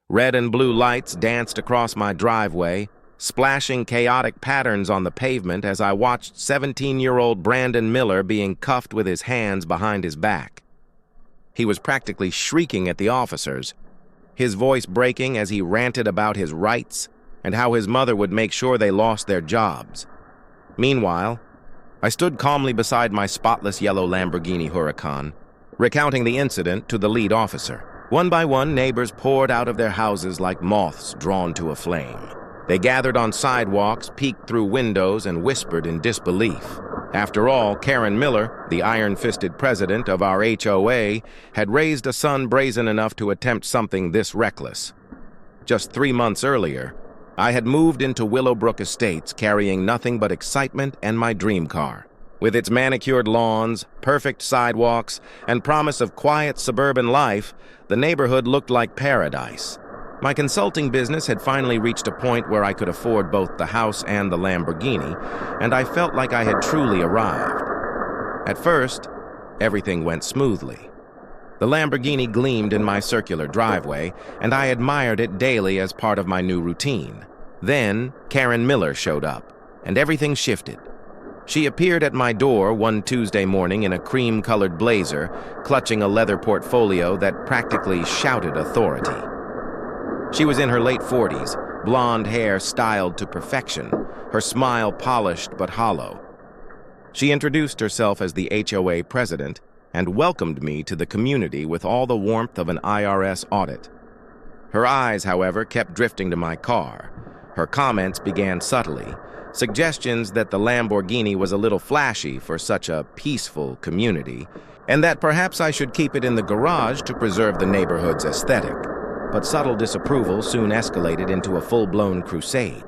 Red and blue lights danced across my driveway, splashing chaotic patterns on the pavement as I watched 17-year-old Brandon Miller being cuffed with his hands behind his back. He was practically shrieking at the officers, his voice breaking as he ranted about his rights and how his mother would make sure they lost their jobs. Meanwhile, I stood calmly beside my spotless yellow Lamborghini Huracan, recounting the incident to the lead officer. One by one, neighbors poured out of their houses like moths drawn to a flame. They gathered on sidewalks, peeked through windows, and whispered in disbelief. After all, Karen Miller, the iron-fisted president of our HOA, had raised a son brazen enough to attempt something this reckless. Just 3 months earlier, I had moved into Willowbrook Estates carrying nothing but excitement and my dream car. With its manicured lawns, perfect sidewalks, and promise of quiet suburban life, the neighborhood looked like paradise. My consulting business had finally reached a point where I could afford both the house and the Lamborghini, and I felt like I had truly arrived. At first, everything went smoothly. The Lamborghini gleamed in my circular driveway, and I admired it daily as part of my new routine. Then, Karen Miller showed up, and everything shifted. She appeared at my door one Tuesday morning in a cream-colored blazer, clutching a leather portfolio that practically shouted authority. She was in her late 40s, blonde hair styled to perfection, her smile polished but hollow. She introduced herself as the HOA president and welcomed me to the community with all the warmth of an IRS audit. Her eyes, however, kept drifting to my car. Her comments began subtly, suggestions that the Lamborghini was a little flashy for such a peaceful community, and that perhaps I should keep it in the garage to preserve the neighborhood's aesthetic. But subtle disapproval soon escalated into a full-blown crusade.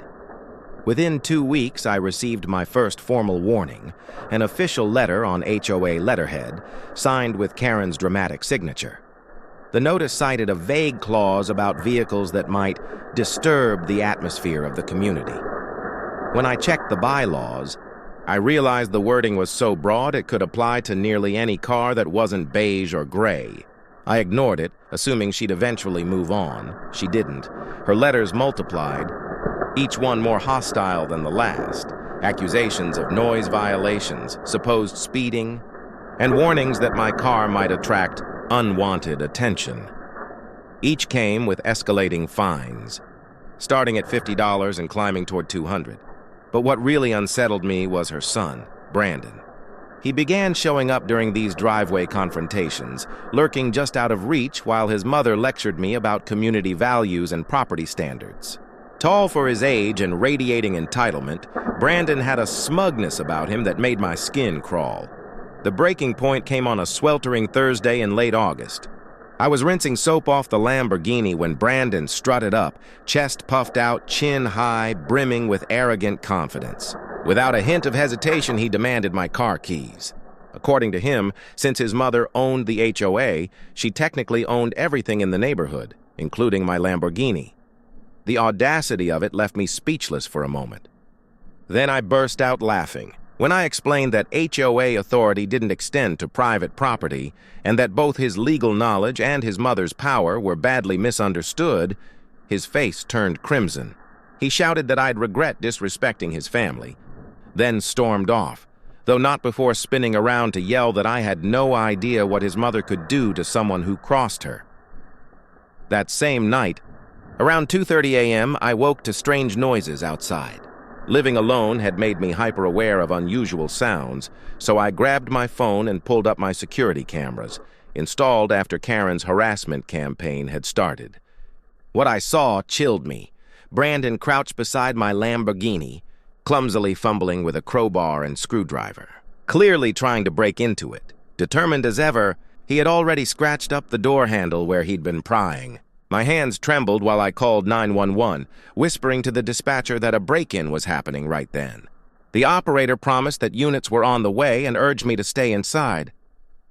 Within 2 weeks, I received my first formal warning, an official letter on HOA letterhead, signed with Karen's dramatic signature. The notice cited a vague clause about vehicles that might disturb the atmosphere of the community. When I checked the bylaws, I realized the wording was so broad it could apply to nearly any car that wasn't beige or gray. I ignored it, assuming she'd eventually move on. She didn't. Her letters multiplied, each one more hostile than the last. Accusations of noise violations, supposed speeding, and warnings that my car might attract unwanted attention. Each came with escalating fines, starting at $50 and climbing toward $200. But what really unsettled me was her son, Brandon. He began showing up during these driveway confrontations, lurking just out of reach while his mother lectured me about community values and property standards. Tall for his age and radiating entitlement, Brandon had a smugness about him that made my skin crawl. The breaking point came on a sweltering Thursday in late August. I was rinsing soap off the Lamborghini when Brandon strutted up, chest puffed out, chin high, brimming with arrogant confidence. Without a hint of hesitation, he demanded my car keys. According to him, since his mother owned the HOA, she technically owned everything in the neighborhood, including my Lamborghini. The audacity of it left me speechless for a moment. Then I burst out laughing. When I explained that HOA authority didn't extend to private property and that both his legal knowledge and his mother's power were badly misunderstood, his face turned crimson. He shouted that I'd regret disrespecting his family, then stormed off, though not before spinning around to yell that I had no idea what his mother could do to someone who crossed her. That same night, around 2:30 a.m., I woke to strange noises outside. Living alone had made me hyper-aware of unusual sounds, so I grabbed my phone and pulled up my security cameras, installed after Karen's harassment campaign had started. What I saw chilled me. Brandon crouched beside my Lamborghini, clumsily fumbling with a crowbar and screwdriver, clearly trying to break into it. Determined as ever, he had already scratched up the door handle where he'd been prying. My hands trembled while I called 911, whispering to the dispatcher that a break-in was happening right then. The operator promised that units were on the way and urged me to stay inside,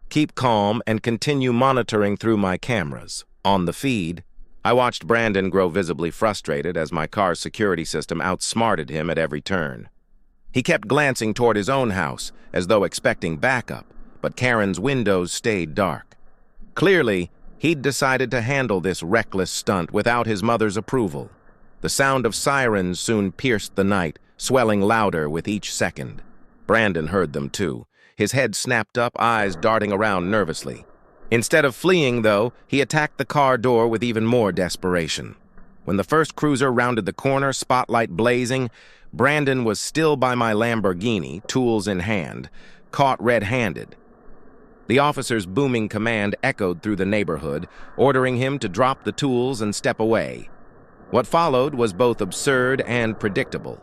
keep calm, and continue monitoring through my cameras. On the feed, I watched Brandon grow visibly frustrated as my car's security system outsmarted him at every turn. He kept glancing toward his own house, as though expecting backup, but Karen's windows stayed dark. Clearly, He'd decided to handle this reckless stunt without his mother's approval. The sound of sirens soon pierced the night, swelling louder with each second. Brandon heard them too, his head snapped up, eyes darting around nervously. Instead of fleeing, though, he attacked the car door with even more desperation. When the first cruiser rounded the corner, spotlight blazing, Brandon was still by my Lamborghini, tools in hand, caught red-handed. The officer's booming command echoed through the neighborhood, ordering him to drop the tools and step away. What followed was both absurd and predictable.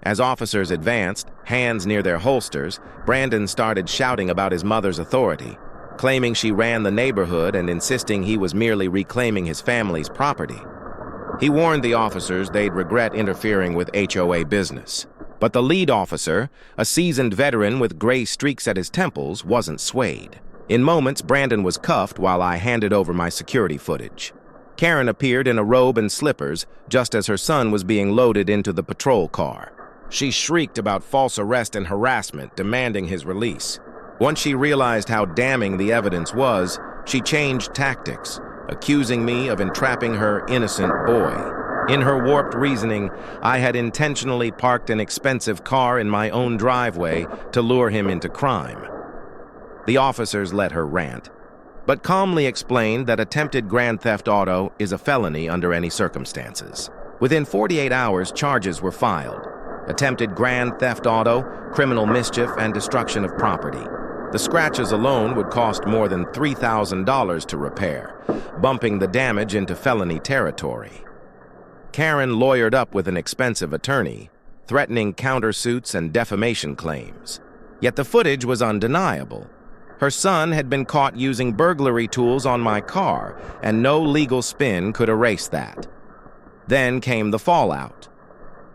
As officers advanced, hands near their holsters, Brandon started shouting about his mother's authority, claiming she ran the neighborhood and insisting he was merely reclaiming his family's property. He warned the officers they'd regret interfering with HOA business. But the lead officer, a seasoned veteran with gray streaks at his temples, wasn't swayed. In moments, Brandon was cuffed while I handed over my security footage. Karen appeared in a robe and slippers just as her son was being loaded into the patrol car. She shrieked about false arrest and harassment, demanding his release. Once she realized how damning the evidence was, she changed tactics, accusing me of entrapping her innocent boy. In her warped reasoning, I had intentionally parked an expensive car in my own driveway to lure him into crime. The officers let her rant, but calmly explained that attempted grand theft auto is a felony under any circumstances. Within 48 hours, charges were filed. Attempted grand theft auto, criminal mischief, and destruction of property. The scratches alone would cost more than $3,000 to repair, bumping the damage into felony territory. Karen lawyered up with an expensive attorney, threatening countersuits and defamation claims. Yet the footage was undeniable. Her son had been caught using burglary tools on my car, and no legal spin could erase that. Then came the fallout.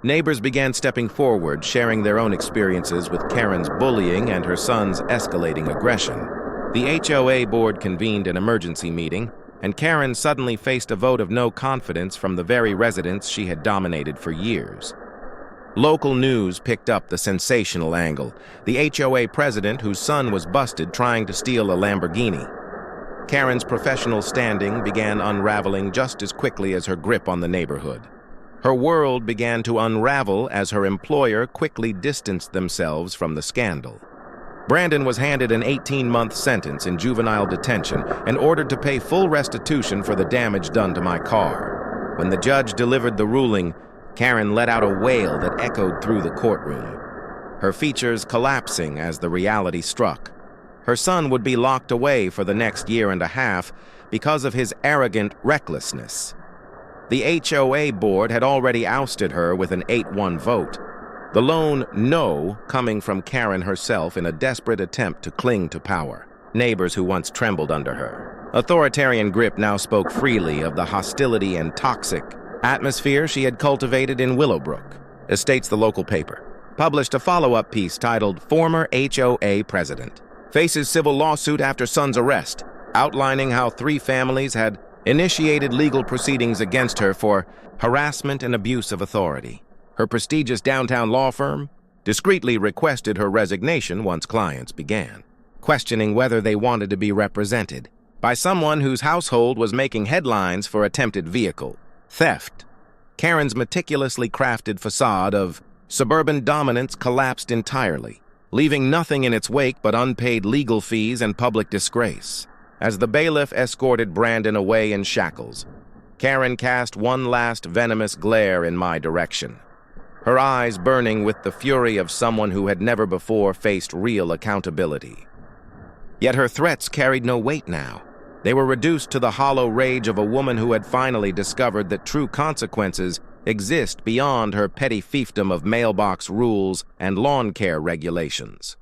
Neighbors began stepping forward, sharing their own experiences with Karen's bullying and her son's escalating aggression. The HOA board convened an emergency meeting, and Karen suddenly faced a vote of no confidence from the very residents she had dominated for years. Local news picked up the sensational angle, the HOA president whose son was busted trying to steal a Lamborghini. Karen's professional standing began unraveling just as quickly as her grip on the neighborhood. Her world began to unravel as her employer quickly distanced themselves from the scandal. Brandon was handed an 18-month sentence in juvenile detention and ordered to pay full restitution for the damage done to my car. When the judge delivered the ruling, Karen let out a wail that echoed through the courtroom, her features collapsing as the reality struck. Her son would be locked away for the next year and a half because of his arrogant recklessness. The HOA board had already ousted her with an 8-1 vote, the lone no coming from Karen herself in a desperate attempt to cling to power. Neighbors who once trembled under her authoritarian grip now spoke freely of the hostility and toxic atmosphere she had cultivated in Willowbrook. As states the local paper, published a follow-up piece titled "Former HOA President Faces Civil Lawsuit After Son's Arrest," outlining how 3 families had initiated legal proceedings against her for harassment and abuse of authority. Her prestigious downtown law firm discreetly requested her resignation once clients began, questioning whether they wanted to be represented by someone whose household was making headlines for attempted vehicle theft. Karen's meticulously crafted facade of suburban dominance collapsed entirely, leaving nothing in its wake but unpaid legal fees and public disgrace. As the bailiff escorted Brandon away in shackles, Karen cast one last venomous glare in my direction, her eyes burning with the fury of someone who had never before faced real accountability. Yet her threats carried no weight now. They were reduced to the hollow rage of a woman who had finally discovered that true consequences exist beyond her petty fiefdom of mailbox rules and lawn care regulations.